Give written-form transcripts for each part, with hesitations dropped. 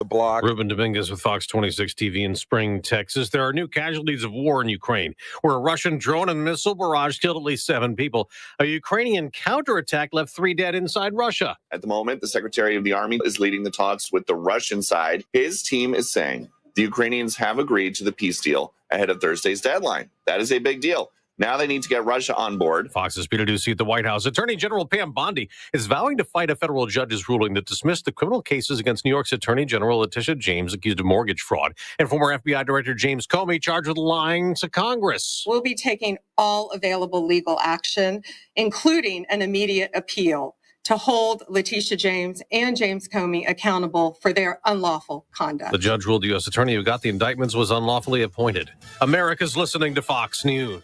block. Ruben Dominguez with Fox 26 TV in Spring, Texas. There are new casualties of war in Ukraine, where a Russian drone and missile barrage killed at least 7 people. A Ukrainian counterattack left 3 dead inside Russia. At the moment, the Secretary of the Army is leading the talks with the Russian side. His team is saying the Ukrainians have agreed to the peace deal ahead of Thursday's deadline. That is a big deal. Now they need to get Russia on board. Fox's Peter Ducey at the White House. Attorney General Pam Bondi is vowing to fight a federal judge's ruling that dismissed the criminal cases against New York's Attorney General Letitia James, accused of mortgage fraud, and former FBI Director James Comey, charged with lying to Congress. We'll be taking all available legal action, including an immediate appeal, to hold Letitia James and James Comey accountable for their unlawful conduct. The judge ruled the U.S. attorney who got the indictments was unlawfully appointed. America's listening to Fox News.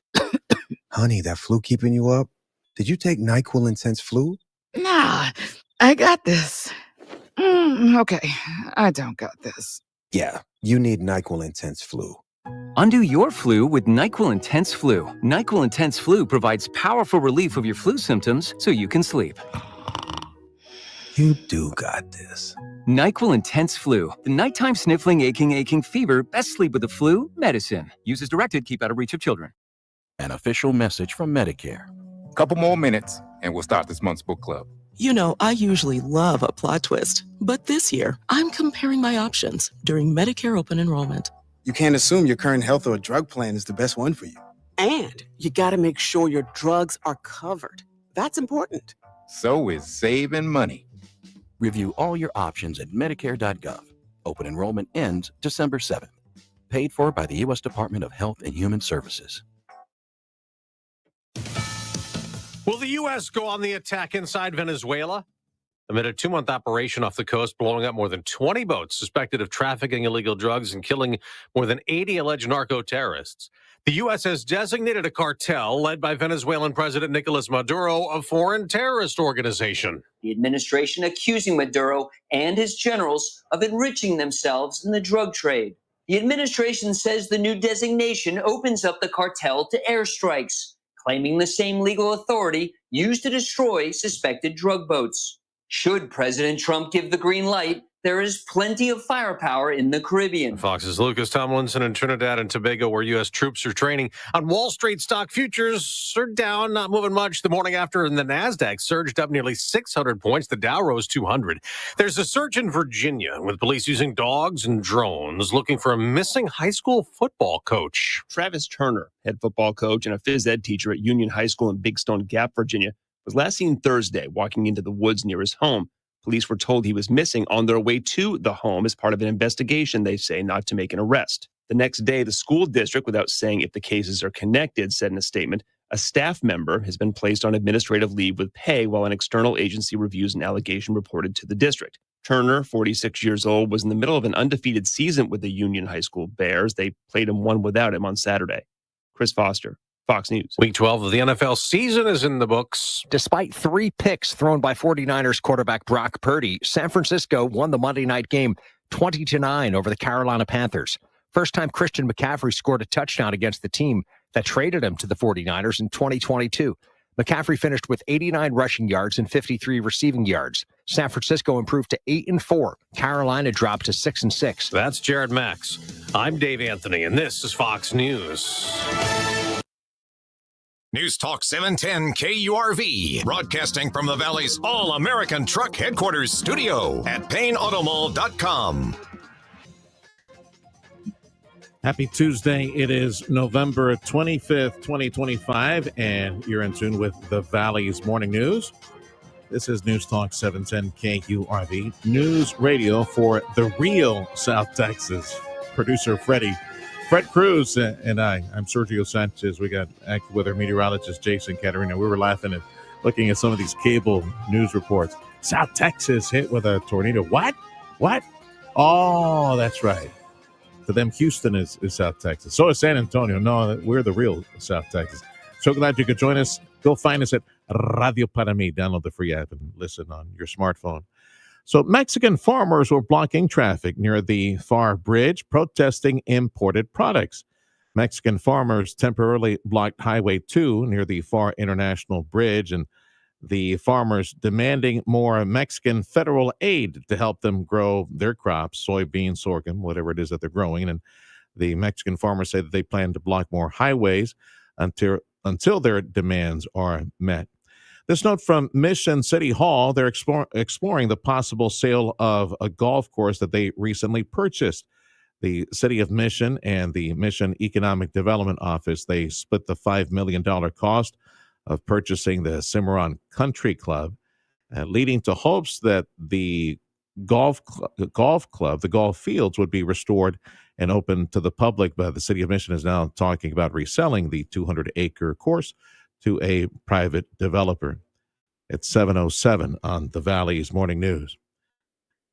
Honey, that flu keeping you up? Did you take NyQuil Intense Flu? Nah, I got this. Okay, I don't got this. Yeah, you need NyQuil Intense Flu. Undo your flu with NyQuil Intense Flu. NyQuil Intense Flu provides powerful relief of your flu symptoms so you can sleep. You do got this. NyQuil Intense Flu. The nighttime sniffling, aching fever. Best sleep with the flu. Medicine. Use as directed. Keep out of reach of children. An official message from Medicare. Couple more minutes, and we'll start this month's book club. You know, I usually love a plot twist, but this year, I'm comparing my options during Medicare open enrollment. You can't assume your current health or drug plan is the best one for you. And you got to make sure your drugs are covered. That's important. So is saving money. Review all your options at Medicare.gov. Open enrollment ends December 7th. Paid for by the U.S. Department of Health and Human Services. Will the U.S. go on the attack inside Venezuela? Amid a 2-month operation off the coast, blowing up more than 20 boats suspected of trafficking illegal drugs and killing more than 80 alleged narco-terrorists, the U.S. has designated a cartel led by Venezuelan President Nicolas Maduro a foreign terrorist organization. The administration accusing Maduro and his generals of enriching themselves in the drug trade. The administration says the new designation opens up the cartel to airstrikes, claiming the same legal authority used to destroy suspected drug boats. Should President Trump give the green light, there is plenty of firepower in the Caribbean. Fox's Lucas Tomlinson in Trinidad and Tobago, where U.S. troops are training. On Wall Street, stock futures are down, not moving much the morning after, and the NASDAQ surged up nearly 600 points. The Dow rose 200. There's a search in Virginia with police using dogs and drones looking for a missing high school football coach. Travis Turner, head football coach and a phys ed teacher at Union High School in Big Stone Gap, Virginia, was last seen Thursday walking into the woods near his home. Police were told he was missing on their way to the home as part of an investigation, they say, not to make an arrest. The next day, the school district, without saying if the cases are connected, said in a statement, a staff member has been placed on administrative leave with pay while an external agency reviews an allegation reported to the district. Turner, 46 years old, was in the middle of an undefeated season with the Union High School Bears. They played him one without him on Saturday. Chris Foster, Fox News. Week 12 of the NFL season is in the books. Despite 3 picks thrown by 49ers quarterback Brock Purdy, San Francisco won the Monday night game 20-9 over the Carolina Panthers. First time Christian McCaffrey scored a touchdown against the team that traded him to the 49ers in 2022. McCaffrey finished with 89 rushing yards and 53 receiving yards. San Francisco improved to 8-4. Carolina dropped to 6-6. That's Jared Max. I'm Dave Anthony, and this is Fox News. News Talk 710 KURV, broadcasting from the Valley's All-American Truck Headquarters studio at PayneAutomall.com. Happy Tuesday. It is November 25th, 2025, and you're in tune with the Valley's Morning News. This is News Talk 710 KURV, news radio for the real South Texas. Producer Fred Cruz and I'm Sergio Sanchez. We got active weather meteorologist Jason Caterina. We were laughing and looking at some of these cable news reports. South Texas hit with a tornado. What? Oh, that's right. To them, Houston is South Texas. So is San Antonio. No, we're the real South Texas. So glad you could join us. Go find us at Radio Para Mi. Download the free app and listen on your smartphone. So Mexican farmers were blocking traffic near the Far Bridge, protesting imported products. Mexican farmers temporarily blocked Highway 2 near the Far International Bridge, and The farmers demanding more Mexican federal aid to help them grow their crops, soybeans, sorghum, whatever it is that they're growing. And the Mexican farmers say that they plan to block more highways until their demands are met. This note from Mission City Hall, they're exploring the possible sale of a golf course that they recently purchased. The City of Mission and the Mission Economic Development Office, they split the $5 million cost of purchasing the Cimarron Country Club, leading to hopes that the golf club, the golf fields, would be restored and open to the public. But the City of Mission is now talking about reselling the 200-acre course to a private developer. It's 7:07 on the Valley's Morning News.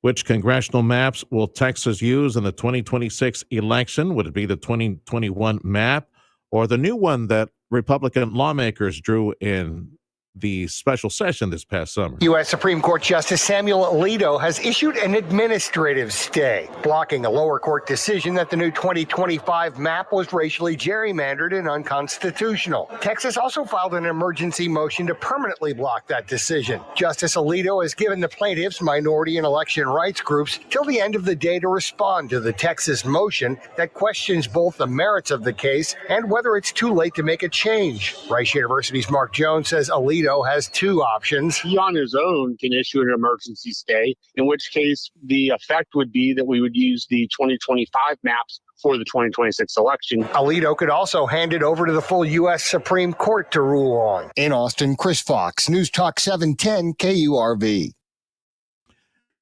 Which congressional maps will Texas use in the 2026 election? Would it be the 2021 map or the new one that Republican lawmakers drew in the special session this past summer? U.S. Supreme Court Justice Samuel Alito has issued an administrative stay, blocking a lower court decision that the new 2025 map was racially gerrymandered and unconstitutional. Texas also filed an emergency motion to permanently block that decision. Justice Alito has given the plaintiffs, minority and election rights groups till the end of the day to respond to the Texas motion that questions both the merits of the case and whether it's too late to make a change. Rice University's Mark Jones says Alito has two options. He on his own can issue an emergency stay, in which case the effect would be that we would use the 2025 maps for the 2026 election. Alito could also hand it over to the full U.S. Supreme Court to rule on. In Austin, Chris Fox, News Talk 710 KURV.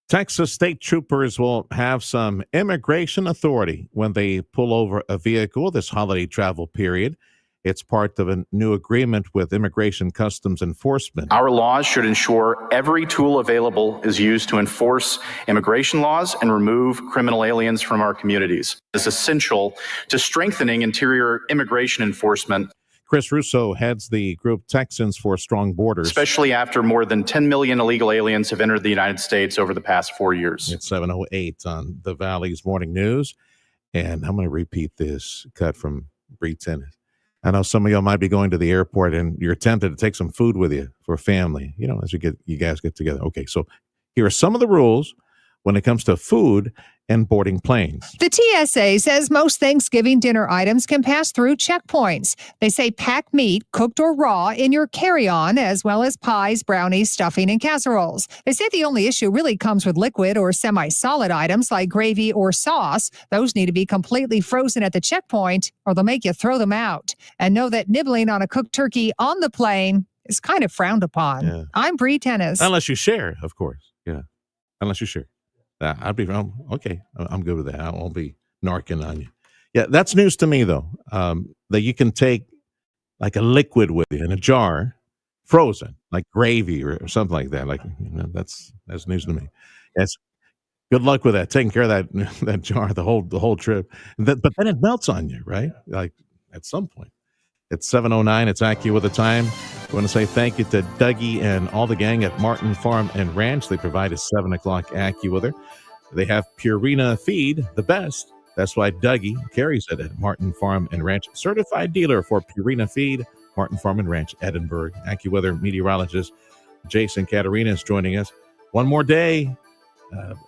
Texas state troopers will have some immigration authority when they pull over a vehicle this holiday travel period. It's part of a new agreement with Immigration Customs Enforcement. Our laws should ensure every tool available is used to enforce immigration laws and remove criminal aliens from our communities. It's essential to strengthening interior immigration enforcement. Chris Russo heads the group Texans for Strong Borders. Especially after more than 10 million illegal aliens have entered the United States over the past 4 years. It's 7:08 on the Valley's Morning News. And I'm going to repeat this cut from Bree Tennis. I know some of y'all might be going to the airport and you're tempted to take some food with you for family, as you guys get together. Okay, so here are some of the rules when it comes to food and boarding planes. The TSA says most Thanksgiving dinner items can pass through checkpoints. They say pack meat, cooked or raw, in your carry-on, as well as pies, brownies, stuffing, and casseroles. They say the only issue really comes with liquid or semi-solid items like gravy or sauce. Those need to be completely frozen at the checkpoint, or they'll make you throw them out. And know that nibbling on a cooked turkey on the plane is kind of frowned upon. Yeah. I'm Bree Tennis. Unless you share, of course. Yeah, unless you share. Okay. I'm good with that. I won't be narking on you. Yeah, that's news to me, though, that you can take like a liquid with you in a jar, frozen, like gravy or something like that. That's news to me. Yes. Good luck with that. Taking care of that jar the whole trip. But then it melts on you, right? Like at some point. It's 7:09. It's AccuWeather time. I want to say thank you to Dougie and all the gang at Martin Farm and Ranch. They provide a 7 o'clock AccuWeather. They have Purina Feed, the best. That's why Dougie carries it at Martin Farm and Ranch. Certified dealer for Purina Feed, Martin Farm and Ranch, Edinburgh. AccuWeather meteorologist Jason Caterina is joining us. One more day.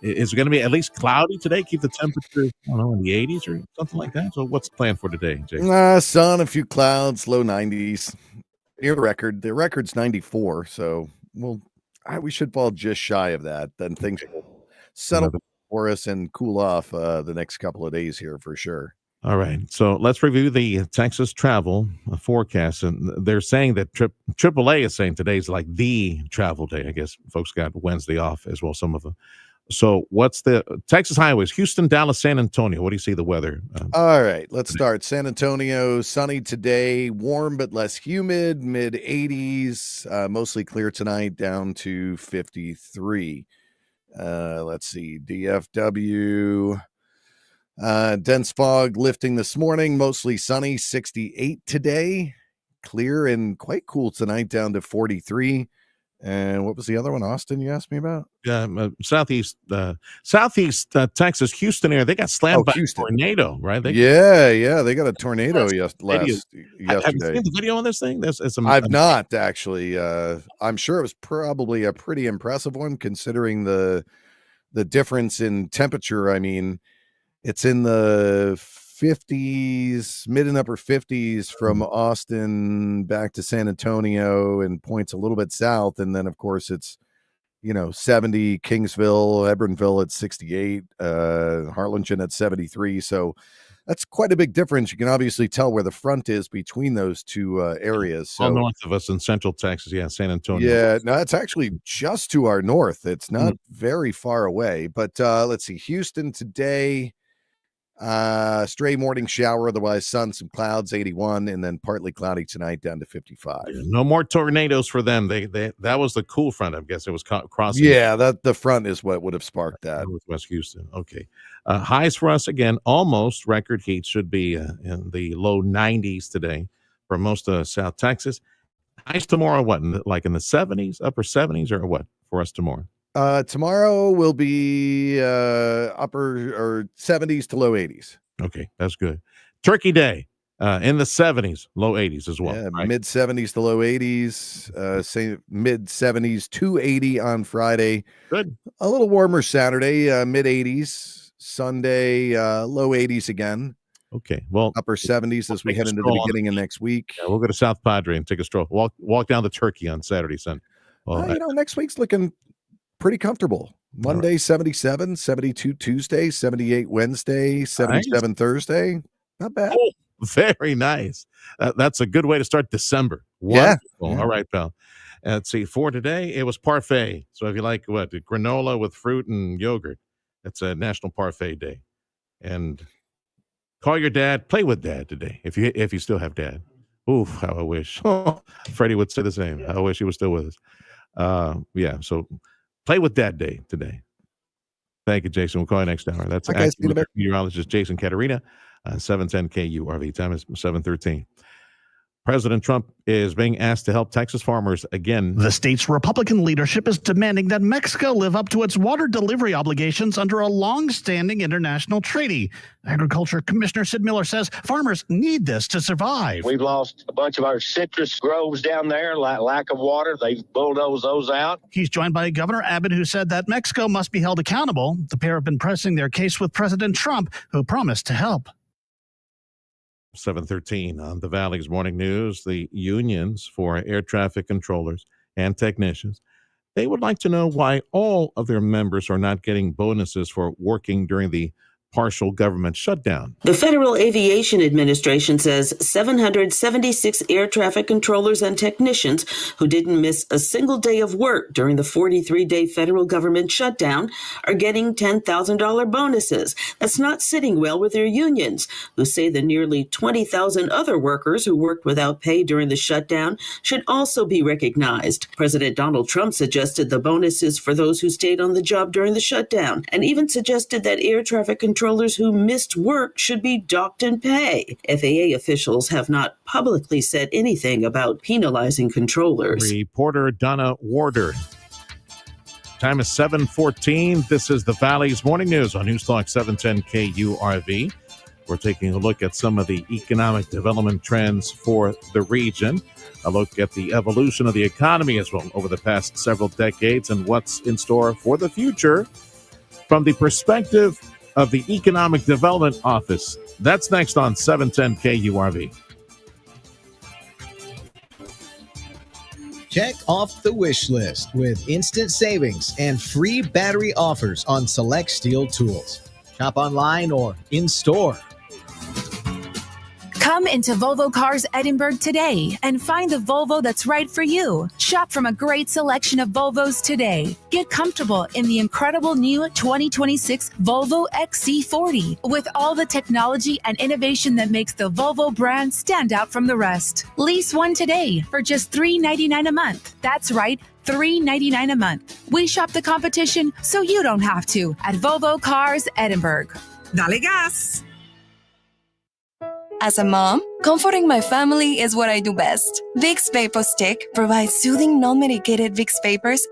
Is it going to be at least cloudy today? Keep the temperature, in the 80s or something like that? So what's the plan for today, Jason? Sun, a few clouds, low 90s. Near the record. The record's 94, so we should fall just shy of that. Then things will settle for us and cool off the next couple of days here for sure. All right, so let's review the Texas travel forecast. And they're saying that AAA is saying today's like the travel day. I guess folks got Wednesday off as well, some of them. So what's the Texas highways? Houston, Dallas, San Antonio. What do you see the weather? All right, let's start. San Antonio, sunny today, warm but less humid, mid 80s, mostly clear tonight, down to 53. Let's see, DFW, dense fog lifting this morning, mostly sunny, 68 today, clear and quite cool tonight, down to 43. And what was the other one? Austin, you asked me about? Southeast Texas, Houston area. They got slammed by a tornado, right? Yeah. They got a tornado yesterday. Have you seen the video on this thing? I've not actually. I'm sure it was probably a pretty impressive one considering the difference in temperature. I mean, it's in the 50s, mid and upper 50s from Austin back to San Antonio and points a little bit south. And then, of course, it's, 70, Kingsville, Hebronville at 68, Harlingen at 73. So that's quite a big difference. You can obviously tell where the front is between those two areas. So north of us in Central Texas, San Antonio. Yeah, no, it's actually just to our north. It's not very far away. But let's see, Houston today. Stray morning shower, otherwise sun, some clouds, 81, and then partly cloudy tonight down to 55. No more tornadoes for them. That was the cool front. I guess it was crossing. Yeah, the front is what would have sparked that. Northwest Houston. Okay. Highs for us again, almost record heat, should be in the low 90s today for most of South Texas. Highs tomorrow, what, in the 70s, upper 70s, or what for us tomorrow? Tomorrow will be upper or 70s to low 80s. Okay, that's good. Turkey Day in the 70s, low 80s as well. Yeah, right? mid 70s to low 80s. Say mid 70s to 80 on Friday. Good. A little warmer Saturday, mid 80s. Sunday, low 80s again. Okay, well, upper 70s as we head into the beginning of next week. Yeah, we'll go to South Padre and take a stroll. Walk down the Turkey on Saturday, Sunday. Well, next week's looking pretty comfortable. Monday, 77, 72 Tuesday, 78 Wednesday, 77 nice. Thursday. Not bad. Oh, very nice. That's a good way to start December. Wonderful. Yeah. All right, pal. Let's see. For today, it was parfait. So if you like granola with fruit and yogurt, it's a National Parfait Day. And call your dad. Play with dad today if you still have dad. Oof, how I wish. Freddie would say the same. I wish he was still with us. So play with Dad Day today. Thank you, Jason. We'll call you next hour. That's meteorologist Jason Caterina, 710 KURV. Time is 7:13. President Trump is being asked to help Texas farmers again. The state's Republican leadership is demanding that Mexico live up to its water delivery obligations under a long-standing international treaty. Agriculture Commissioner Sid Miller says farmers need this to survive. We've lost a bunch of our citrus groves down there, lack of water. They've bulldozed those out. He's joined by Governor Abbott, who said that Mexico must be held accountable. The pair have been pressing their case with President Trump, who promised to help. 7:13 on the Valley's Morning News. The unions for air traffic controllers and technicians, they would like to know why all of their members are not getting bonuses for working during the partial government shutdown. The Federal Aviation Administration says 776 air traffic controllers and technicians who didn't miss a single day of work during the 43-day federal government shutdown are getting $10,000 bonuses. That's not sitting well with their unions, who say the nearly 20,000 other workers who worked without pay during the shutdown should also be recognized. President Donald Trump suggested the bonuses for those who stayed on the job during the shutdown, and even suggested that air traffic controllers who missed work should be docked in pay. FAA officials have not publicly said anything about penalizing controllers. Reporter Donna Warder. Time is 7:14. This is the Valley's Morning News on News Talk 710 KURV. We're taking a look at some of the economic development trends for the region, a look at the evolution of the economy as well over the past several decades and what's in store for the future from the perspective of the Economic Development Office. That's next on 710 KURV. Check off the wish list with instant savings and free battery offers on select Steel tools. Shop online or in store. Come into Volvo Cars Edinburgh today and find the Volvo that's right for you. Shop from a great selection of Volvos today. Get comfortable in the incredible new 2026 Volvo XC40 with all the technology and innovation that makes the Volvo brand stand out from the rest. Lease one today for just $399 a month. That's right, $399 a month. We shop the competition so you don't have to at Volvo Cars Edinburgh. Dale gas! As a mom, comforting my family is what I do best. Vicks VapoStick provides soothing, non-medicated Vicks vapors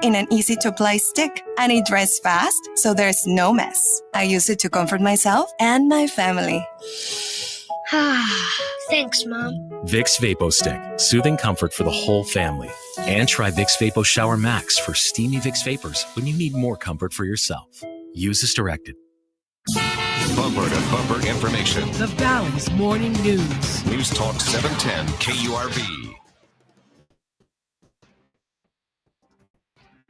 in an easy-to-apply stick, and it dries fast, so there's no mess. I use it to comfort myself and my family. Thanks, Mom. Vicks VapoStick, soothing comfort for the whole family. And try Vicks Vapo Shower Max for steamy Vicks vapors when you need more comfort for yourself. Use as directed. Bumper-to-bumper information. The Valley's Morning News. News Talk 710 KURV.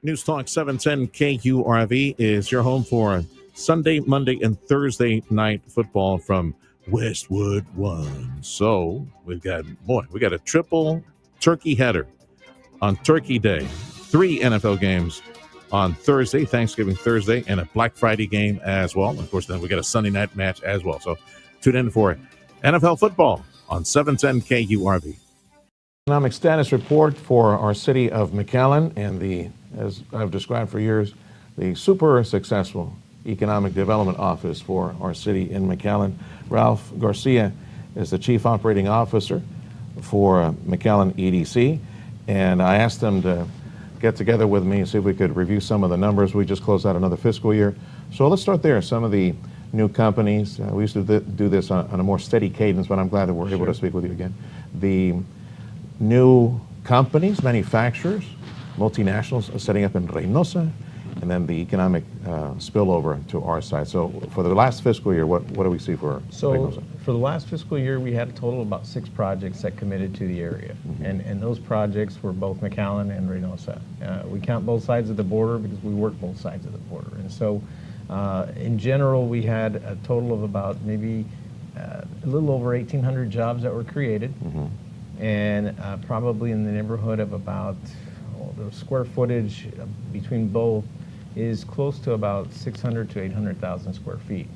News Talk 710 KURV is your home for Sunday, Monday, and Thursday night football from Westwood One. So we got a triple turkey header on Turkey Day. 3 NFL games on Thursday, Thanksgiving Thursday, and a Black Friday game as well. Of course, then we got a Sunday night match as well. So tune in for NFL football on 710 KURV. Economic status report for our city of McAllen and as I've described for years, the super successful Economic Development Office for our city in McAllen. Ralph Garcia is the Chief Operating Officer for McAllen EDC, and I asked him to get together with me and see if we could review some of the numbers. We just closed out another fiscal year. So let's start there. Some of the new companies. We used to do this on a more steady cadence, but I'm glad that we're able to speak with you again. The new companies, manufacturers, multinationals setting up in Reynosa, and then the economic spillover to our side. So for the last fiscal year, what do we see for Reynosa? For the last fiscal year, we had a total of about 6 projects that committed to the area. And those projects were both McAllen and Reynosa. We count both sides of the border because we work both sides of the border. And so in general, we had a total of about maybe a little over 1,800 jobs that were created. And probably in the neighborhood of about, the square footage between both is close to about 600 to 800,000 square feet.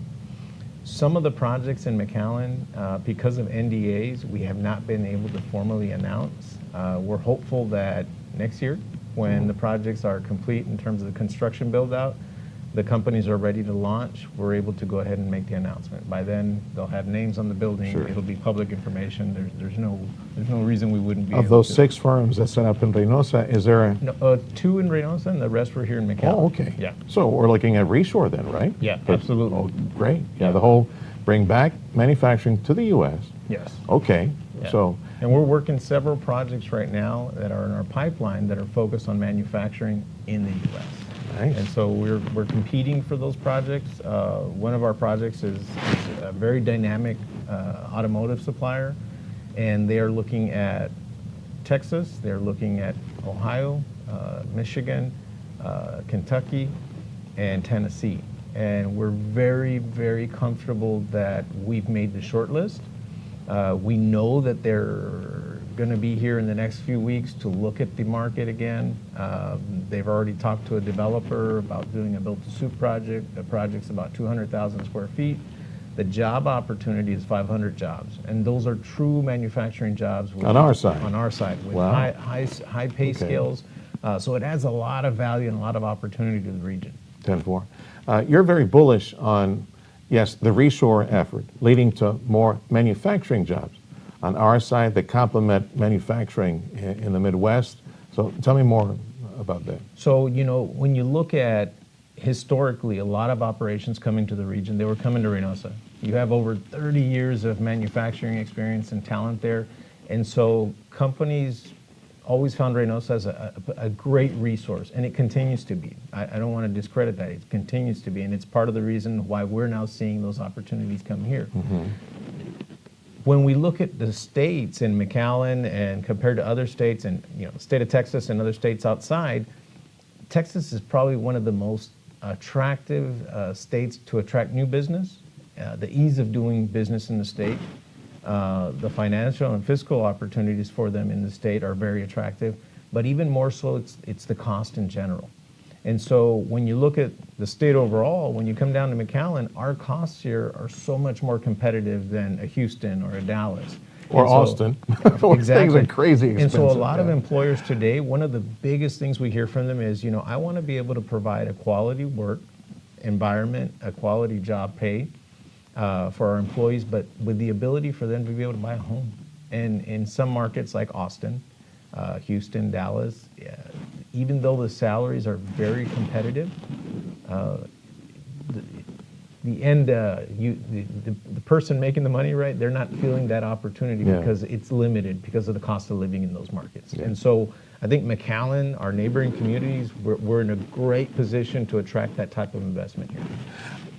Some of the projects in McAllen, because of NDAs, we have not been able to formally announce. We're hopeful that next year, when the projects are complete in terms of the construction build-out, the companies are ready to launch, we're able to go ahead and make the announcement. By then, they'll have names on the building. It'll be public information. There's no reason we wouldn't be Of able those to. 6 firms that set up in Reynosa, is there a... No, 2 in Reynosa, and the rest were here in McAllen. Oh, okay. Yeah. So we're looking at reshore then, right? Yeah, But- absolutely. Oh, great. Yeah, the whole bring back manufacturing to the U.S. Yes. Okay. Yeah. So And we're working several projects right now that are in our pipeline that are focused on manufacturing in the U.S. Nice. And so we're competing for those projects. One of our projects is a very dynamic automotive supplier, and they are looking at Texas, they're looking at Ohio, Michigan, Kentucky, and Tennessee. And we're very, very comfortable that we've made the short list. We know that they're going to be here in the next few weeks to look at the market again. They've already talked to a developer about doing a built-to-suit project. The project's about 200,000 square feet. The job opportunity is 500 jobs, and those are true manufacturing jobs. On our side? On our side, with Wow. high pay scales. So it adds a lot of value and a lot of opportunity to the region. 10-4. You're very bullish on, yes, the reshore effort leading to more manufacturing jobs on our side that complement manufacturing in the Midwest. So tell me more about that. So, when you look at historically a lot of operations coming to the region, they were coming to Reynosa. You have over 30 years of manufacturing experience and talent there. And so companies always found Reynosa as a great resource, and it continues to be. I don't want to discredit that. It continues to be, and it's part of the reason why we're now seeing those opportunities come here. When we look at the states in McAllen and compared to other states, and the state of Texas and other states outside, Texas is probably one of the most attractive states to attract new business. The ease of doing business in the state, the financial and fiscal opportunities for them in the state are very attractive, but even more so, it's the cost in general. And so when you look at the state overall, when you come down to McAllen, our costs here are so much more competitive than a Houston or a Dallas. Or And so- Austin. Where things are crazy And so a expensive, lot of yeah. employers today, one of the biggest things we hear from them is, I want to be able to provide a quality work environment, a quality job pay, for our employees, but with the ability for them to be able to buy a home. And in some markets like Austin, Houston, Dallas, even though the salaries are very competitive, the person making the money, right, they're not feeling that opportunity because it's limited because of the cost of living in those markets. And so I think McAllen, our neighboring communities, we're in a great position to attract that type of investment here.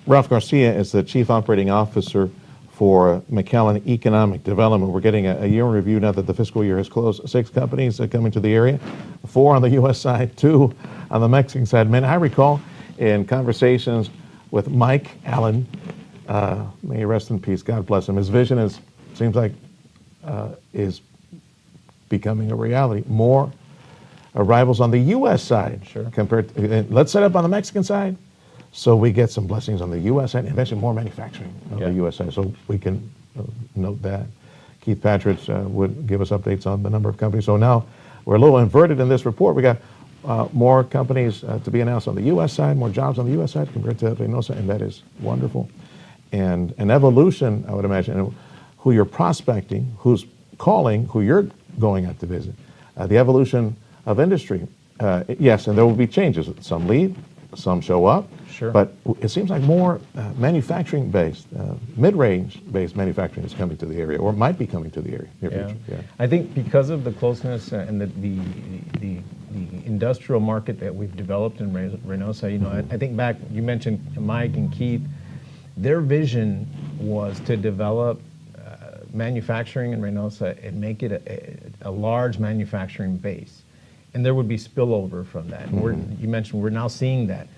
Ralph Garcia is the Chief Operating Officer for McAllen Economic Development. We're getting a year in review now that the fiscal year has closed. 6 companies are coming to the area, 4 on the U.S. side, 2 on the Mexican side. Man, I recall in conversations with Mike Allen, may he rest in peace, God bless him. His vision seems like is becoming a reality. More arrivals on the U.S. side compared to, let's set up on the Mexican side so we get some blessings on the U.S. side, and eventually more manufacturing on the U.S. side, so we can note that. Keith Patridge would give us updates on the number of companies. So now we're a little inverted in this report. We got more companies to be announced on the U.S. side, more jobs on the U.S. side compared to Reynosa, and that is wonderful. And an evolution, I would imagine, who you're prospecting, who's calling, who you're going out to visit. The evolution of industry, yes, and there will be changes. Some leave, some show up, but it seems like more manufacturing-based, mid-range-based manufacturing is coming to the area, or might be coming to the area. Near future. Yeah. I think because of the closeness and the industrial market that we've developed in Reynosa, you know, I think back, you mentioned Mike and Keith, their vision was to develop manufacturing in Reynosa and make it a large manufacturing base. And there would be spillover from that. And you mentioned we're now seeing that.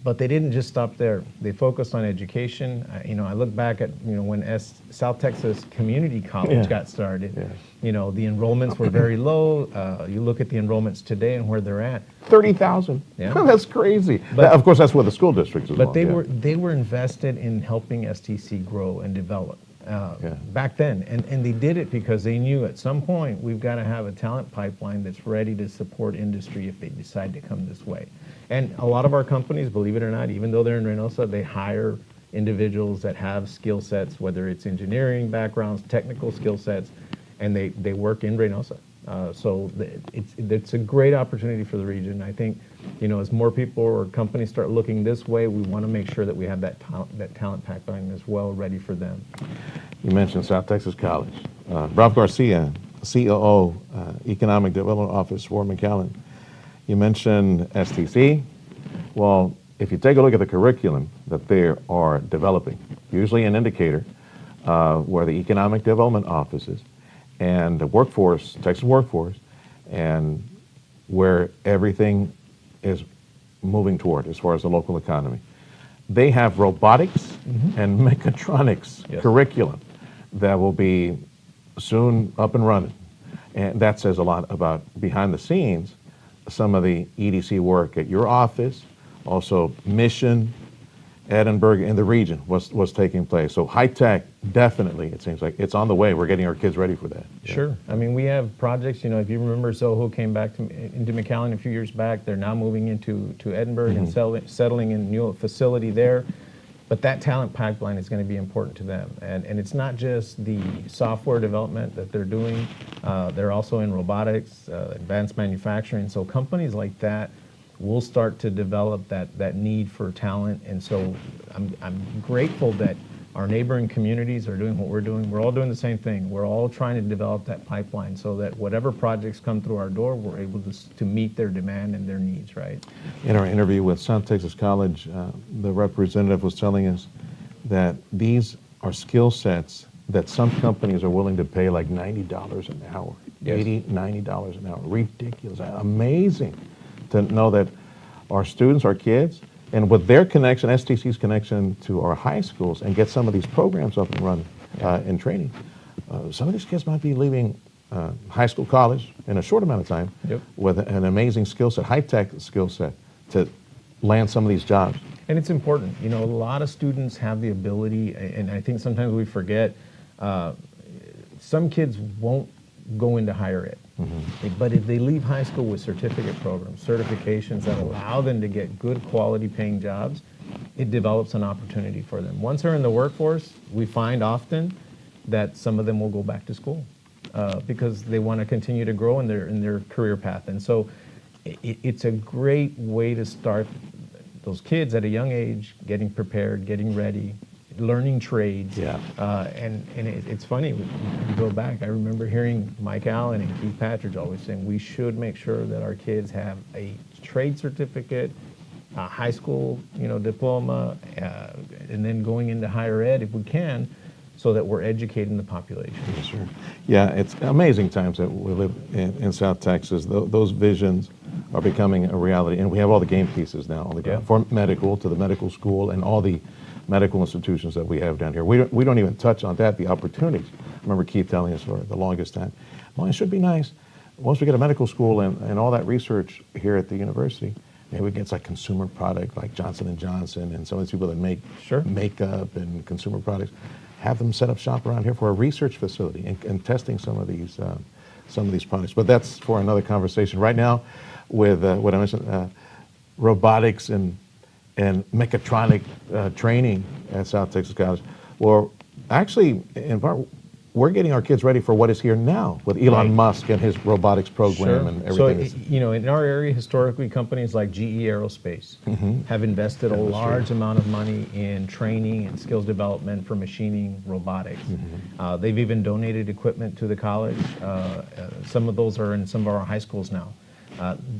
But they didn't just stop there. They focused on education. You know, I look back at, you know, when South Texas Community College got started, you know, the enrollments were very low. You look at the enrollments today and where they're at. 30,000. That's crazy. But of course, that's where the school districts as well. But they were invested in helping STC grow and develop back then. And they did it because they knew at some point we've got to have a talent pipeline that's ready to support industry if they decide to come this way. And a lot of our companies, believe it or not, even though they're in Reynosa, they hire individuals that have skill sets, whether it's engineering backgrounds, technical skill sets, and they work in Reynosa. So it's a great opportunity for the region. I think, you know, as more people or companies start looking this way, we want to make sure that we have that talent pipeline as well ready for them. You mentioned South Texas College. Ralph Garcia, COO, Economic Development Office for McAllen. You mentioned STC. Well, if you take a look at the curriculum that they are developing, usually an indicator where the Economic Development Office is, and the workforce, Texas workforce, and where everything is moving toward as far as the local economy. They have robotics and mechatronics curriculum that will be soon up and running. And that says a lot about behind the scenes, some of the EDC work at your office, also Mission, Edinburgh, in the region was taking place. So high tech, definitely, it seems like it's on the way. We're getting our kids ready for that. Sure. I mean, we have projects, you know, if you remember, Zoho came back into McAllen a few years back. They're now moving into Edinburgh and settling in a new facility there. But that talent pipeline is going to be important to them. And it's not just the software development that they're doing. They're also in robotics, advanced manufacturing. So companies like that will start to develop that need for talent. And so I'm grateful that our neighboring communities are doing what we're doing. We're all doing the same thing. We're all trying to develop that pipeline so that whatever projects come through our door, we're able to meet their demand and their needs, right? In our interview with South Texas College, the representative was telling us that these are skill sets that some companies are willing to pay like $90 an hour, $80, $90 an hour. Ridiculous, amazing to know that our students, our kids, and with their connection, STC's connection to our high schools, and get some of these programs up and running in training. Some of these kids might be leaving high school, college in a short amount of time with an amazing skill set, high-tech skill set to land some of these jobs. And it's important. You know, a lot of students have the ability, and I think sometimes we forget, some kids won't go into higher ed. But if they leave high school with certificate programs, certifications that allow them to get good quality paying jobs, it develops an opportunity for them. Once they're in the workforce, we find often that some of them will go back to school because they want to continue to grow in their career path. And so it's a great way to start those kids at a young age, getting prepared, getting ready, learning trades. Yeah. It's funny, you go back, I remember hearing Mike Allen and Keith Patridge always saying we should make sure that our kids have a trade certificate, a high school diploma, and then going into higher ed if we can, so that we're educating the population. Sure. Yeah, it's amazing times that we live in South Texas. Those visions are becoming a reality, and we have all the game pieces now on the ground for medical, to the medical school, and all the medical institutions that we have down here. We don't even touch on that, the opportunities. I remember Keith telling us for the longest time, well, it should be nice once we get a medical school and all that research here at the university. Maybe we get like consumer product like Johnson & Johnson and some of these people that make makeup and consumer products, have them set up shop around here for a research facility and testing some of these products. But that's for another conversation. Right now, with what I mentioned, robotics and mechatronic training at South Texas College. Well, actually, in part, we're getting our kids ready for what is here now with Elon Musk and his robotics program and everything. So, in our area, historically, companies like GE Aerospace have invested a large amount of money in training and skills development for machining robotics. They've even donated equipment to the college. Some of those are in some of our high schools now.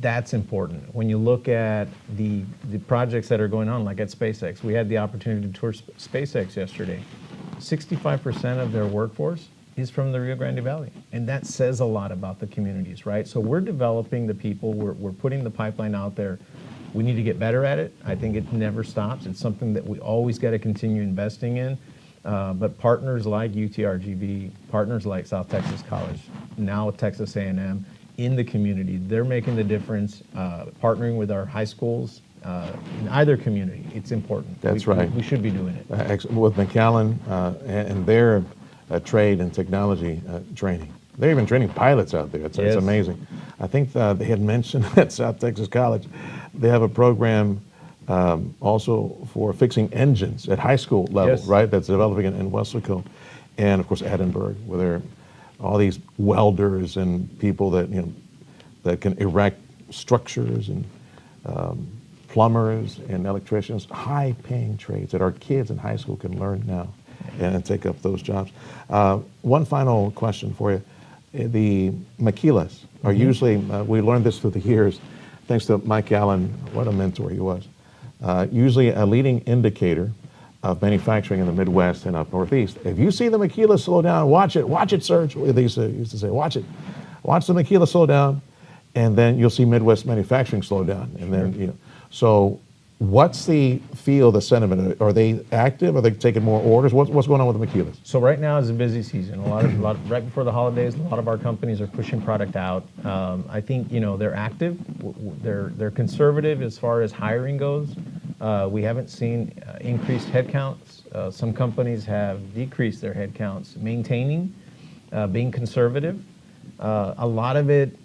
That's important. When you look at the projects that are going on, like at SpaceX, we had the opportunity to tour SpaceX yesterday. 65% of their workforce is from the Rio Grande Valley, and that says a lot about the communities, right? So we're developing the people, we're putting the pipeline out there. We need to get better at it. I think it never stops. It's something that we always got to continue investing in. But partners like UTRGV, partners like South Texas College, now Texas A&M, in the community, they're making the difference, partnering with our high schools, in either community. It's important. That's right. We should be doing it. With McAllen and their trade and technology training. They're even training pilots out there. It's amazing. I think they had mentioned at South Texas College, they have a program also for fixing engines at high school level, right? That's developing in Weslaco. And of course, Edinburgh, where there are all these welders and people that, that can erect structures and plumbers and electricians, high-paying trades that our kids in high school can learn now and take up those jobs. One final question for you. The maquilas are usually, we learned this through the years, thanks to Mike Allen, what a mentor he was, usually a leading indicator of manufacturing in the Midwest and up Northeast. If you see the maquila slow down, watch it, Serge. They used to say, watch it. Watch the maquila slow down, and then you'll see Midwest manufacturing slow down. And then, so what's the feel, the sentiment? Are they active? Are they taking more orders? What's going on with the maquilas? So right now is a busy season. Right before the holidays, a lot of our companies are pushing product out. I think, they're active. They're conservative as far as hiring goes. We haven't seen increased headcounts. Some companies have decreased their headcounts, maintaining, being conservative. A lot of it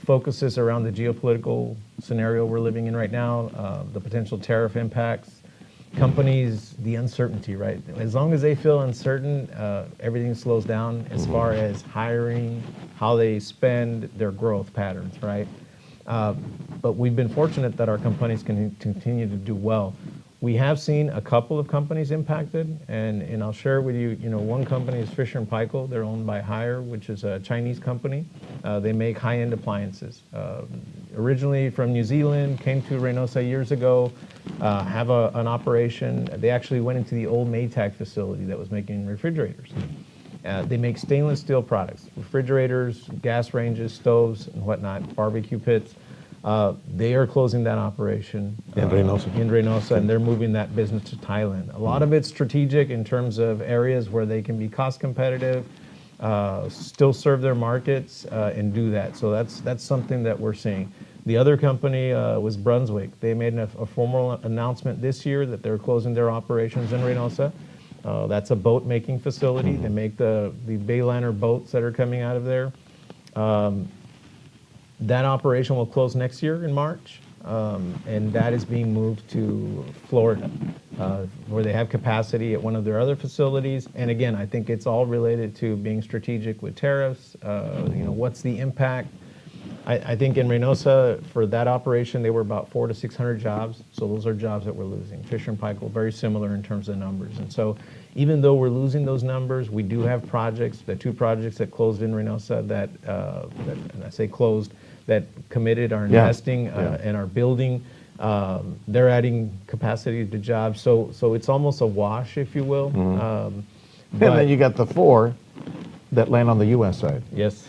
focuses around the geopolitical scenario we're living in right now, the potential tariff impacts, companies, the uncertainty, right? As long as they feel uncertain, everything slows down as far as hiring, how they spend, their growth patterns, right? But we've been fortunate that our companies can continue to do well. We have seen a couple of companies impacted, and I'll share with you, one company is Fisher & Paykel. They're owned by Haier, which is a Chinese company. They make high-end appliances. Originally from New Zealand, came to Reynosa years ago, have an operation. They actually went into the old Maytag facility that was making refrigerators. They make stainless steel products, refrigerators, gas ranges, stoves, and whatnot, barbecue pits. They are closing that operation in Reynosa, and they're moving that business to Thailand. A lot of it's strategic in terms of areas where they can be cost competitive, still serve their markets, and do that. So that's something that we're seeing. The other company was Brunswick. They made a formal announcement this year that they're closing their operations in Reynosa. That's a boat making facility. They make the Bayliner boats that are coming out of there. That operation will close next year in March, and that is being moved to Florida. where they have capacity at one of their other facilities. And again, I think it's all related to being strategic with tariffs. What's the impact? I think in Reynosa, for that operation, they were about 400 to 600 jobs. So those are jobs that we're losing. Fisher and Paykel, very similar in terms of numbers. And so even though we're losing those numbers, we do have projects, the 2 projects that closed in Reynosa that and I say closed, that committed, are investing and are building. They're adding capacity to jobs. So it's almost a wash, if you will. And then you got the 4 that land on the U.S. side. Yes.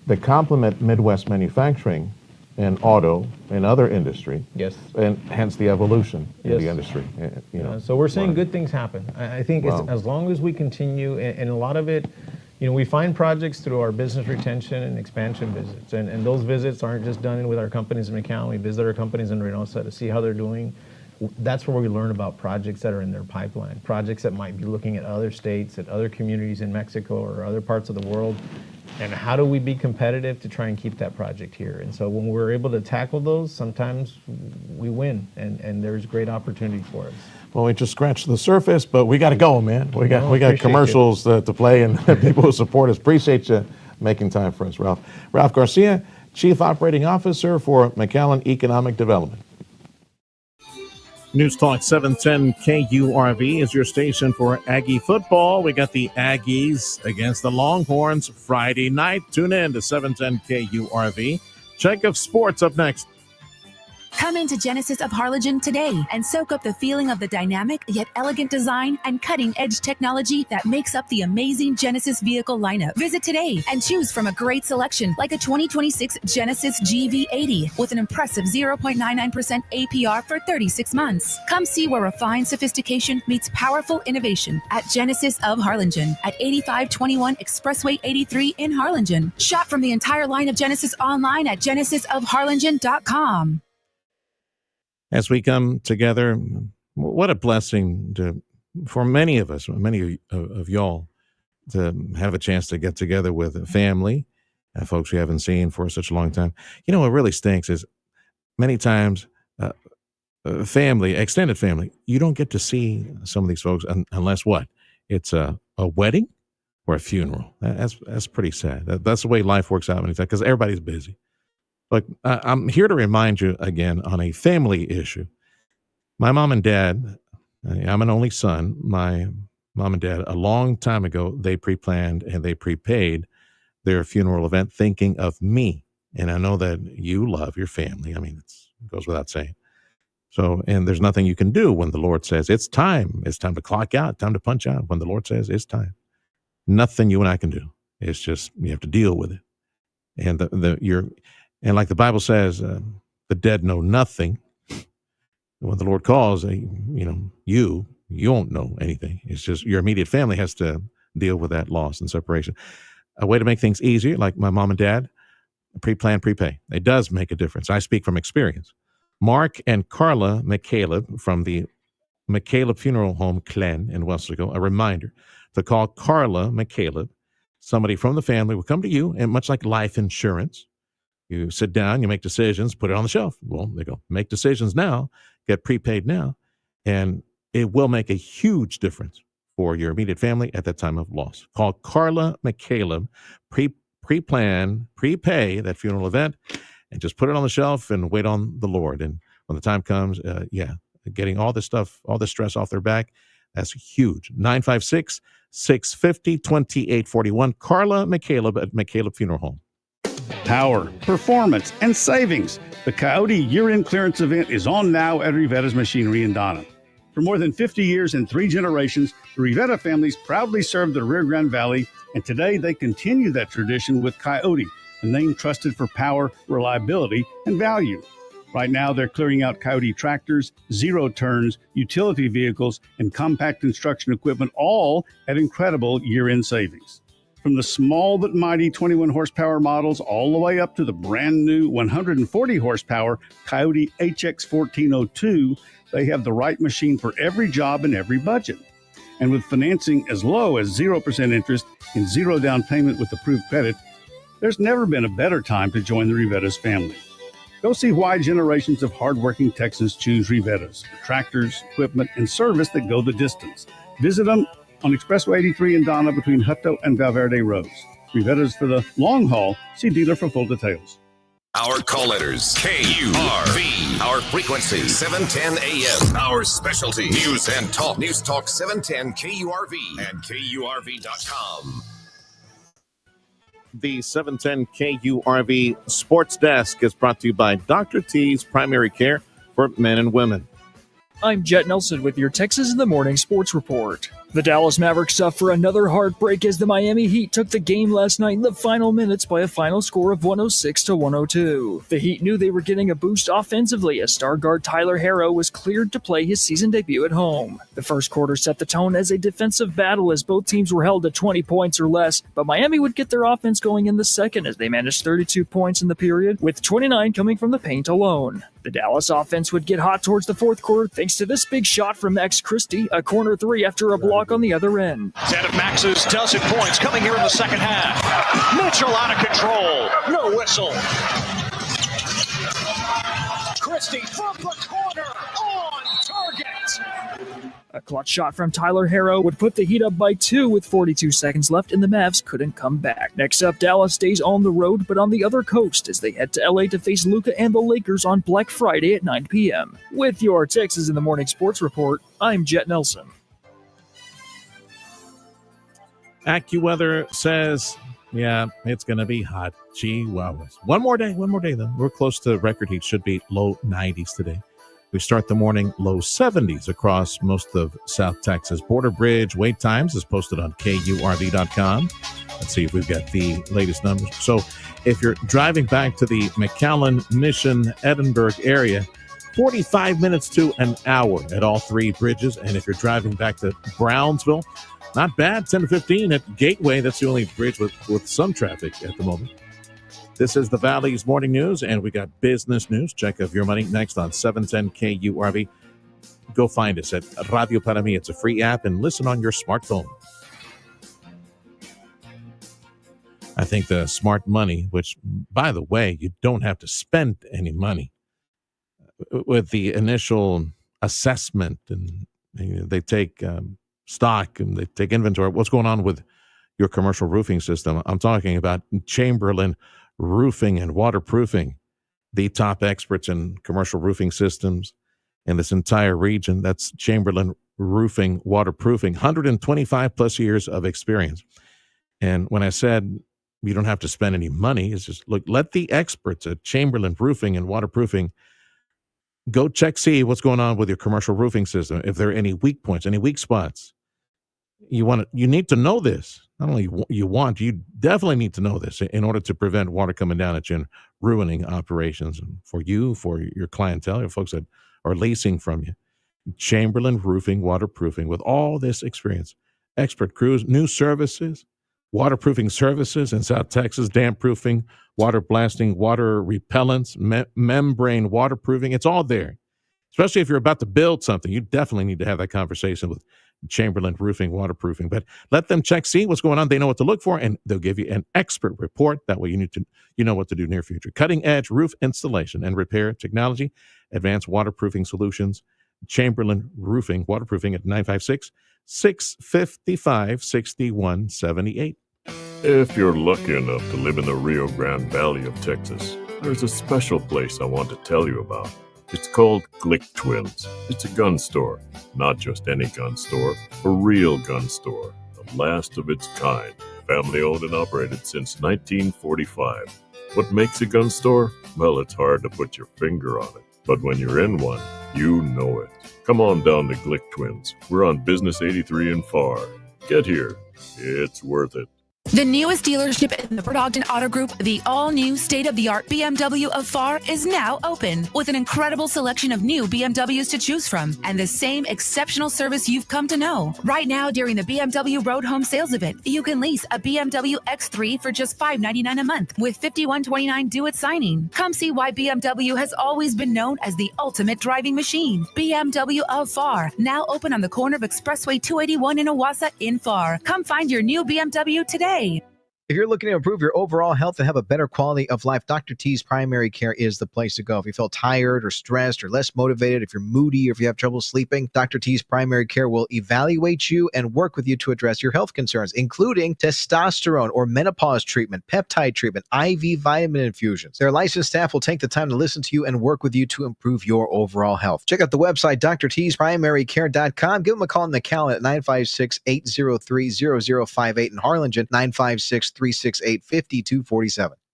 That complement Midwest manufacturing and auto and other industry. Yes. And hence the evolution in the industry. So we're seeing good things happen. I think as long as we continue, and a lot of it, we find projects through our business retention and expansion visits. And those visits aren't just done with our companies in McAllen. We visit our companies in Reynosa to see how they're doing. That's where we learn about projects that are in their pipeline, projects that might be looking at other states, at other communities in Mexico or other parts of the world. And how do we be competitive to try and keep that project here? And so when we're able to tackle those, sometimes we win, and there's great opportunity for us. Well, we just scratched the surface, but we got to go, man. We got commercials to play and people who support us. Appreciate you making time for us, Ralph. Ralph Garcia, Chief Operating Officer for McAllen Economic Development. News Talk 710 KURV is your station for Aggie football. We got the Aggies against the Longhorns Friday night. Tune in to 710 KURV. Check of sports up next. Come into Genesis of Harlingen today and soak up the feeling of the dynamic yet elegant design and cutting-edge technology that makes up the amazing Genesis vehicle lineup. Visit today and choose from a great selection like a 2026 Genesis GV80 with an impressive 0.99% APR for 36 months. Come see where refined sophistication meets powerful innovation at Genesis of Harlingen at 8521 Expressway 83 in Harlingen. Shop from the entire line of Genesis online at genesisofharlingen.com. As we come together, what a blessing for many of us, many of y'all, to have a chance to get together with a family, folks we haven't seen for such a long time. What really stinks is many times family, extended family, you don't get to see some of these folks unless what? It's a wedding or a funeral. That's pretty sad. That's the way life works out many times because everybody's busy. But I'm here to remind you again on a family issue. My mom and dad, I'm an only son. My mom and dad, a long time ago, they pre-planned and they prepaid their funeral event thinking of me. And I know that you love your family. I mean, it goes without saying. So, and there's nothing you can do when the Lord says it's time. It's time to clock out, time to punch out. When the Lord says it's time, nothing you and I can do. It's just you have to deal with it. And And like the Bible says, the dead know nothing. When the Lord calls, you won't know anything. It's just your immediate family has to deal with that loss and separation. A way to make things easier, like my mom and dad, pre-plan, prepay. It does make a difference. I speak from experience. Mark and Carla McCaleb from the McCaleb Funeral Home, Glen in Weslaco, a reminder to call Carla McCaleb. Somebody from the family will come to you, and much like life insurance, you sit down, you make decisions, put it on the shelf. Well, they go, make decisions now, get prepaid now, and it will make a huge difference for your immediate family at that time of loss. Call Carla McCaleb, pre-plan, prepay that funeral event, and just put it on the shelf and wait on the Lord. And when the time comes, getting all this stuff, all this stress off their back, that's huge. 956-650-2841. Carla McCaleb at McCaleb Funeral Home. Power, performance, and savings. The Coyote year-end clearance event is on now at Rivetta's Machinery in Donham. For more than 50 years and 3 generations, the Rivetta families proudly served the Rio Grande Valley, and today they continue that tradition with Coyote, a name trusted for power, reliability, and value. Right now, they're clearing out Coyote tractors, zero turns, utility vehicles, and compact construction equipment, all at incredible year-end savings. From the small but mighty 21 horsepower models all the way up to the brand new 140 horsepower Coyote HX 1402, they have the right machine for every job and every budget. And with financing as low as 0% interest and 0 down payment with approved credit, there's never been a better time to join the Rivetta's family. Go see why generations of hardworking Texans choose Rivettas for tractors, equipment, and service that go the distance. Visit them on Expressway 83 in Donna between Hutto and Valverde Roads. Rivettas for the long haul. See dealer for full details. Our call letters, KURV. Our frequency, 710 AM. Our specialty, news and talk. News Talk 710 KURV and KURV.com. The 710 KURV Sports Desk is brought to you by Dr. T's Primary Care for Men and Women. I'm Jet Nelson with your Texas in the Morning Sports Report. The Dallas Mavericks suffer another heartbreak as the Miami Heat took the game last night in the final minutes by a final score of 106-102. The Heat knew they were getting a boost offensively as star guard Tyler Herro was cleared to play his season debut at home. The first quarter set the tone as a defensive battle as both teams were held to 20 points or less, but Miami would get their offense going in the second as they managed 32 points in the period, with 29 coming from the paint alone. The Dallas offense would get hot towards the fourth quarter thanks to this big shot from Max Christie, a corner three after a block on the other end. Set of Max's dozen points coming here in the second half. Mitchell out of control. No whistle. Christie from the corner on target. A clutch shot from Tyler Herro would put the Heat up by 2 with 42 seconds left, and the Mavs couldn't come back. Next up, Dallas stays on the road, but on the other coast as they head to LA to face Luka and the Lakers on Black Friday at 9 p.m. With your Texas in the Morning Sports Report, I'm Jet Nelson. AccuWeather says, yeah, it's going to be hot. Gee, wow. One more day, though. We're close to record heat. Should be low 90s today. We start the morning low 70s across most of South Texas. Border Bridge wait times is posted on KURV.com. Let's see if we've got the latest numbers. So if you're driving back to the McAllen, Mission, Edinburgh area, 45 minutes to an hour at all three bridges. And if you're driving back to Brownsville, not bad, 10 to 15 at Gateway. That's the only bridge with some traffic at the moment. This is the Valley's Morning News, and we got business news. Check of your money next on 710 KURV. Go find us at Radio Para Mi. It's a free app, and listen on your smartphone. I think the smart money, which, by the way, you don't have to spend any money with the initial assessment, and they take stock and they take inventory. What's going on with your commercial roofing system? I'm talking about Chamberlain Roofing and Waterproofing, the top experts in commercial roofing systems in this entire region. That's Chamberlain Roofing, Waterproofing, 125 plus years of experience. And when I said you don't have to spend any money, it's just, look, let the experts at Chamberlain Roofing and Waterproofing go check, see what's going on with your commercial roofing system. If there are any weak points, any weak spots, you need to know this. Not only you definitely need to know this in order to prevent water coming down at you and ruining operations. And for you, for your clientele, your folks that are leasing from you, Chamberlain Roofing, Waterproofing, with all this experience, expert crews, new services, waterproofing services in South Texas, damp proofing, water blasting, water repellents, membrane waterproofing. It's all there. Especially if you're about to build something, you definitely need to have that conversation with Chamberlain Roofing, Waterproofing. But let them check, see what's going on. They know what to look for, and they'll give you an expert report. That way you know what to do near future. Cutting edge roof installation and repair technology, advanced waterproofing solutions, Chamberlain Roofing, Waterproofing at 956-655-6178. If you're lucky enough to live in the Rio Grande Valley of Texas, there's a special place I want to tell you about. It's called Glick Twins. It's a gun store. Not just any gun store, a real gun store. The last of its kind. Family owned and operated since 1945. What makes a gun store? Well, it's hard to put your finger on it. But when you're in one, you know it. Come on down to Glick Twins. We're on Business 83 in Farr. Get here. It's worth it. The newest dealership in the Bert Ogden Auto Group, the all-new state-of-the-art BMW of Farr, is now open with an incredible selection of new BMWs to choose from and the same exceptional service you've come to know. Right now, during the BMW Road Home Sales Event, you can lease a BMW X3 for just $599 a month with $51.29 due at signing. Come see why BMW has always been known as the ultimate driving machine. BMW of Farr, now open on the corner of Expressway 281 in Owasso in Farr. Come find your new BMW today. If you're looking to improve your overall health and have a better quality of life, Dr. T's Primary Care is the place to go. If you feel tired or stressed or less motivated, if you're moody or if you have trouble sleeping, Dr. T's Primary Care will evaluate you and work with you to address your health concerns, including testosterone or menopause treatment, peptide treatment, IV vitamin infusions. Their licensed staff will take the time to listen to you and work with you to improve your overall health. Check out the website, drtsprimarycare.com. Give them a call in McAllen at 956-803-0058 and Harlingen, 956-368-5247.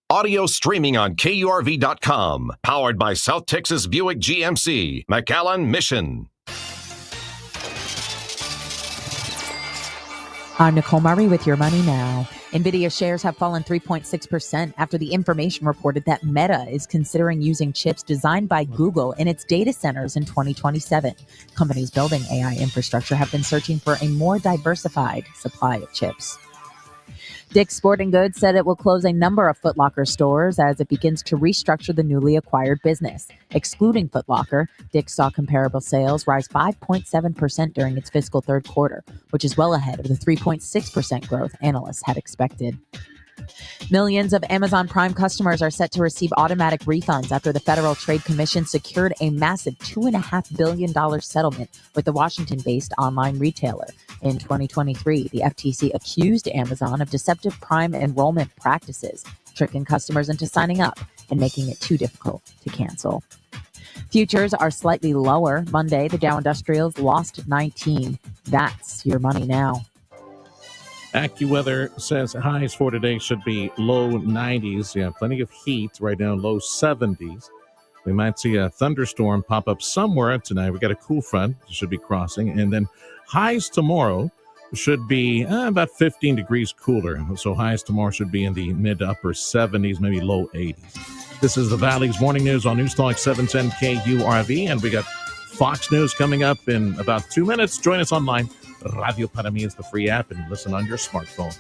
Audio streaming on KURV.com. Powered by South Texas Buick GMC. McAllen Mission. I'm Nicole Murray with Your Money Now. NVIDIA shares have fallen 3.6% after the information reported that Meta is considering using chips designed by Google in its data centers in 2027. Companies building AI infrastructure have been searching for a more diversified supply of chips. Dick's Sporting Goods said it will close a number of Foot Locker stores as it begins to restructure the newly acquired business. Excluding Foot Locker, Dick's saw comparable sales rise 5.7% during its fiscal third quarter, which is well ahead of the 3.6% growth analysts had expected. Millions of Amazon Prime customers are set to receive automatic refunds after the Federal Trade Commission secured a massive $2.5 billion settlement with the Washington-based online retailer. In 2023, the FTC accused Amazon of deceptive Prime enrollment practices, tricking customers into signing up and making it too difficult to cancel. Futures are slightly lower. Monday, the Dow Industrials lost 19. That's Your Money Now. AccuWeather says highs for today should be low 90s. Yeah, plenty of heat right now, low 70s. We might see a thunderstorm pop up somewhere tonight. We got a cool front that should be crossing. And then highs tomorrow should be about 15 degrees cooler. So highs tomorrow should be in the mid to upper 70s, maybe low 80s. This is the Valley's Morning News on News Talk 710 KURV. And we got Fox News coming up in about 2 minutes. Join us online. Radio Para Mi is the free app, and listen on your smartphone.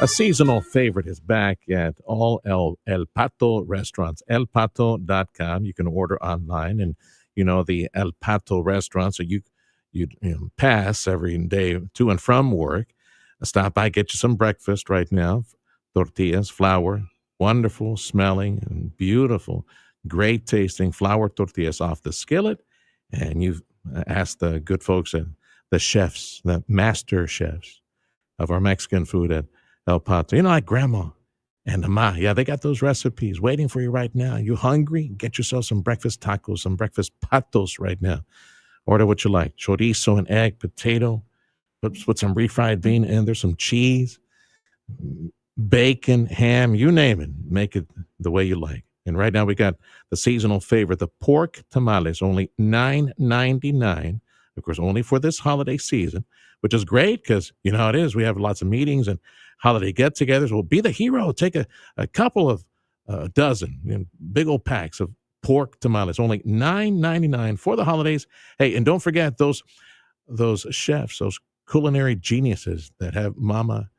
A seasonal favorite is back at all El Pato restaurants, elpato.com. You can order online, and the El Pato restaurant, so you pass every day to and from work. Stop by, get you some breakfast right now. Tortillas, flour, wonderful smelling and beautiful, great tasting flour tortillas off the skillet, and you've ask the good folks at the chefs, the master chefs of our Mexican food at El Pato. Like Grandma and Ma. Yeah, they got those recipes waiting for you right now. You hungry? Get yourself some breakfast tacos, some breakfast patos right now. Order what you like. Chorizo and egg, potato, put some refried bean in there, some cheese, bacon, ham, you name it. Make it the way you like. And right now we got the seasonal favorite, the pork tamales, only $9.99, of course, only for this holiday season, which is great because you know how it is. We have lots of meetings and holiday get-togethers. Well, be the hero. Take a couple of dozen, big old packs of pork tamales, only $9.99 for the holidays. Hey, and don't forget those chefs, those culinary geniuses that have Mama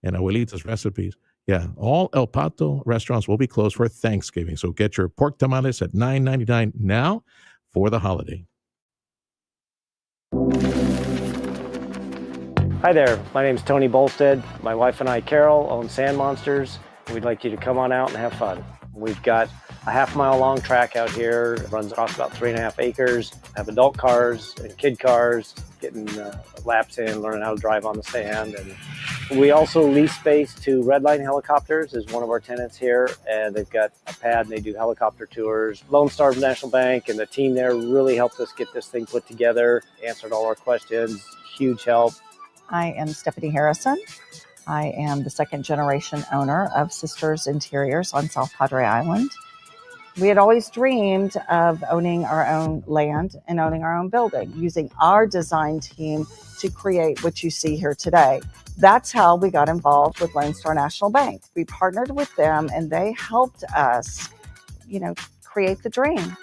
and Abuelita's recipes. Yeah, all El Pato restaurants will be closed for Thanksgiving. So get your pork tamales at $9.99 now for the holiday. Hi there, my name is Tony Bolstead. My wife and I, Carol, own Sand Monsters. We'd like you to come on out and have fun. We've got a half-mile long track out here. It runs across about 3.5 acres. Have adult cars and kid cars, getting laps in, learning how to drive on the sand. And we also lease space to Redline Helicopters is one of our tenants here, and they've got a pad and they do helicopter tours. Lone Star National Bank and the team there really helped us get this thing put together, answered all our questions, huge help. I am Stephanie Harrison. I am the second generation owner of Sisters Interiors on South Padre Island. We had always dreamed of owning our own land and owning our own building, using our design team to create what you see here today. That's how we got involved with Lone Star National Bank. We partnered with them and they helped us, create the dream.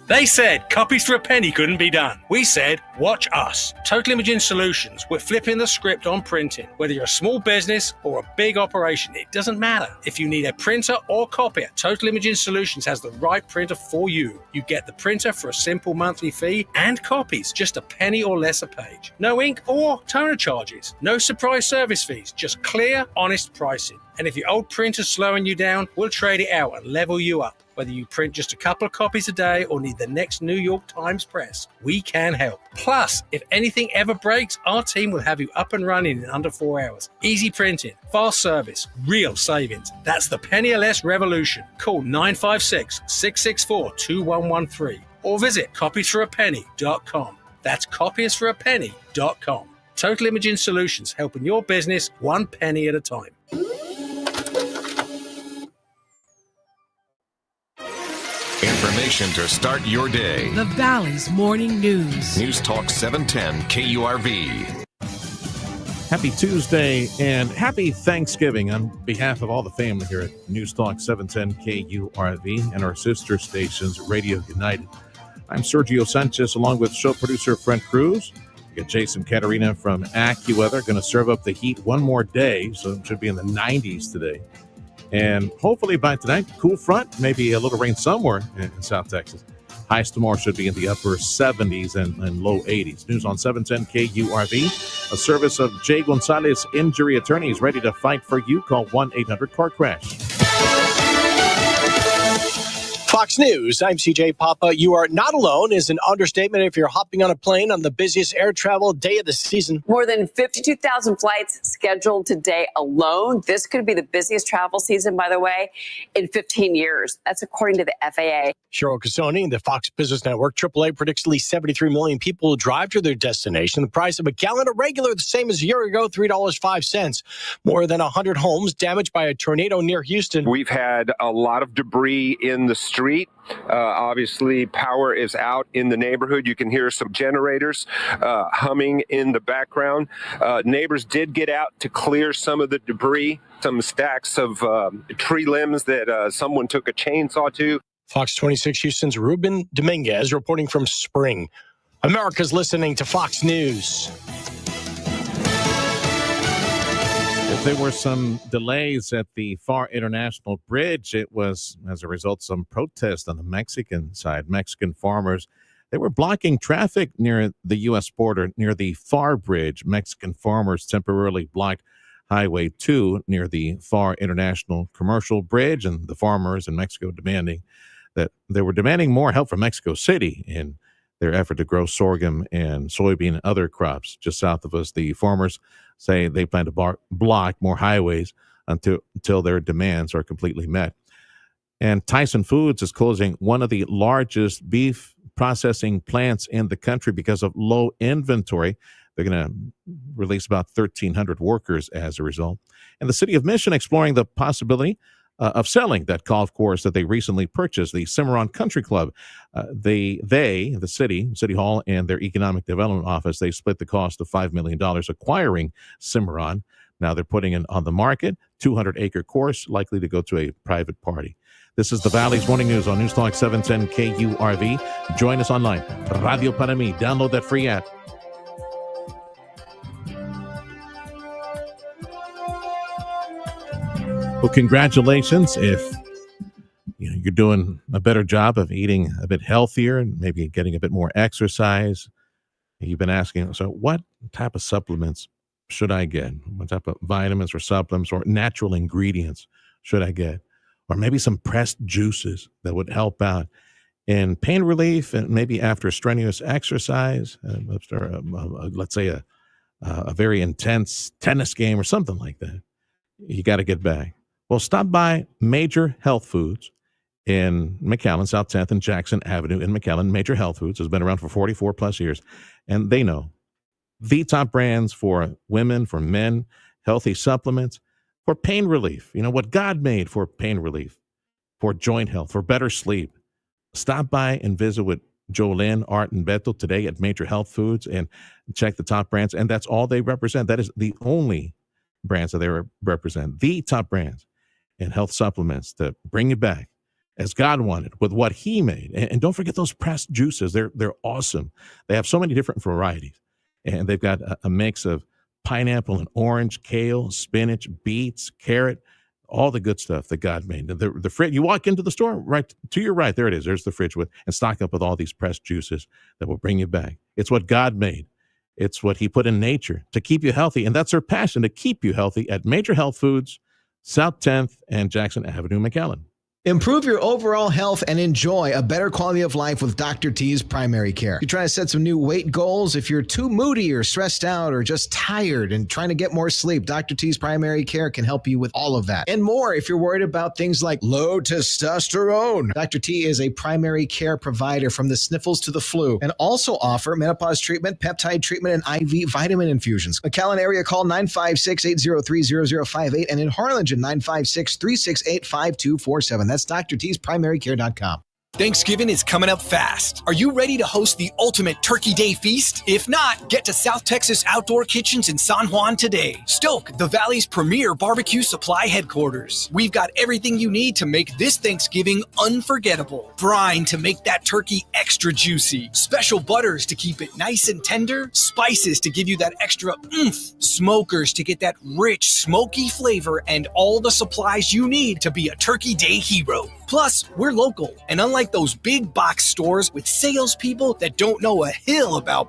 They said copies for a penny couldn't be done. We said, watch us. Total Imaging Solutions. We're flipping the script on printing. Whether you're a small business or a big operation, it doesn't matter. If you need a printer or copier, Total Imaging Solutions has the right printer for you. You get the printer for a simple monthly fee and copies, just a penny or less a page. No ink or toner charges. No surprise service fees, just clear, honest pricing. And if your old printer's slowing you down, we'll trade it out and level you up. Whether you print just a couple of copies a day or need the next New York Times press, we can help. Plus, if anything ever breaks, our team will have you up and running in under 4 hours. Easy printing, fast service, real savings. That's the penny or less revolution. Call 956-664-2113 or visit copiesforapenny.com. That's copiesforapenny.com. Total Imaging Solutions, helping your business one penny at a time. Information to start your day. The Valley's Morning News. News Talk 710 KURV. Happy Tuesday and happy Thanksgiving on behalf of all the family here at News Talk 710 KURV and our sister stations, Radio United. I'm Sergio Sanchez along with show producer Brent Cruz. We got Jason Caterina from AccuWeather going to serve up the heat one more day, so it should be in the 90s today. And hopefully by tonight, cool front, maybe a little rain somewhere in South Texas. Highs tomorrow should be in the upper 70s and low 80s. News on 710 KURV, a service of Jay Gonzalez Injury Attorneys, ready to fight for you. Call 1-800-CAR-CRASH. Fox News, I'm CJ Papa. You are not alone is an understatement if you're hopping on a plane on the busiest air travel day of the season. More than 52,000 flights scheduled today alone. This could be the busiest travel season, by the way, in 15 years. That's according to the FAA. Cheryl Casoni, the Fox Business Network. AAA predicts at least 73 million people will drive to their destination. The price of a gallon of regular, the same as a year ago, $3.05. More than 100 homes damaged by a tornado near Houston. We've had a lot of debris in the street. Obviously, power is out in the neighborhood. You can hear some generators humming in the background. Neighbors did get out to clear some of the debris, some stacks of tree limbs that someone took a chainsaw to. Fox 26 Houston's Ruben Dominguez reporting from Spring. America's listening to Fox News. If there were some delays at the Far International Bridge, it was as a result of some protest on the Mexican side. Mexican farmers, they were blocking traffic near the U.S. border, near the Far Bridge. Mexican farmers temporarily blocked Highway 2 near the Far International Commercial Bridge, and the farmers in Mexico were demanding more help from Mexico City in their effort to grow sorghum and soybean and other crops just south of us. The farmers say they plan to block more highways until their demands are completely met. And Tyson Foods is closing one of the largest beef processing plants in the country because of low inventory. They're going to release about 1,300 workers as a result. And the city of Mission exploring the possibility of selling that golf course that they recently purchased, the Cimarron Country Club. The City Hall and their Economic Development Office, they split the cost of $5 million acquiring Cimarron. Now they're putting it on the market, 200-acre course, likely to go to a private party. This is the Valley's Morning News on News Talk 710 KURV. Join us online, Radio Para Mi. Download that free app. Well, congratulations if you're doing a better job of eating a bit healthier and maybe getting a bit more exercise. You've been asking, so what type of supplements should I get? What type of vitamins or supplements or natural ingredients should I get? Or maybe some pressed juices that would help out in pain relief and maybe after strenuous exercise, after let's say a very intense tennis game or something like that. You got to get back. Well, stop by Major Health Foods in McAllen, South 10th and Jackson Avenue in McAllen. Major Health Foods has been around for 44 plus years, and they know the top brands for women, for men, healthy supplements, for pain relief. You know, what God made for pain relief, for joint health, for better sleep. Stop by and visit with Jolene, Art, and Beto today at Major Health Foods and check the top brands, and that's all they represent. That is the only brands that they represent, the top brands in health supplements to bring you back as God wanted with what he made. And don't forget those pressed juices. They're awesome. They have so many different varieties. And they've got a mix of pineapple and orange, kale, spinach, beets, carrot, all the good stuff that God made. The fridge, you walk into the store, right to your right, there it is. There's the fridge and stock up with all these pressed juices that will bring you back. It's what God made. It's what he put in nature to keep you healthy. And that's our passion, to keep you healthy at Major Health Foods, South 10th and Jackson Avenue, McAllen. Improve your overall health and enjoy a better quality of life with Dr. T's Primary Care. You're trying to set some new weight goals. If you're too moody or stressed out or just tired and trying to get more sleep, Dr. T's Primary Care can help you with all of that and more. If you're worried about things like low testosterone, Dr. T is a primary care provider from the sniffles to the flu and also offer menopause treatment, peptide treatment, and IV vitamin infusions. McAllen area, call 956-803-0058 and in Harlingen, 956-368-5247. That's drtspриmarycare.com. Thanksgiving is coming up fast. Are you ready to host the ultimate Turkey Day feast? If not, get to South Texas Outdoor Kitchens in San Juan today. Stoke, the Valley's premier barbecue supply headquarters. We've got everything you need to make this Thanksgiving unforgettable. Brine to make that turkey extra juicy. Special butters to keep it nice and tender. Spices to give you that extra oomph. Smokers to get that rich, smoky flavor, and all the supplies you need to be a Turkey Day hero. Plus, we're local, and unlike those big box stores with salespeople that don't know a hill about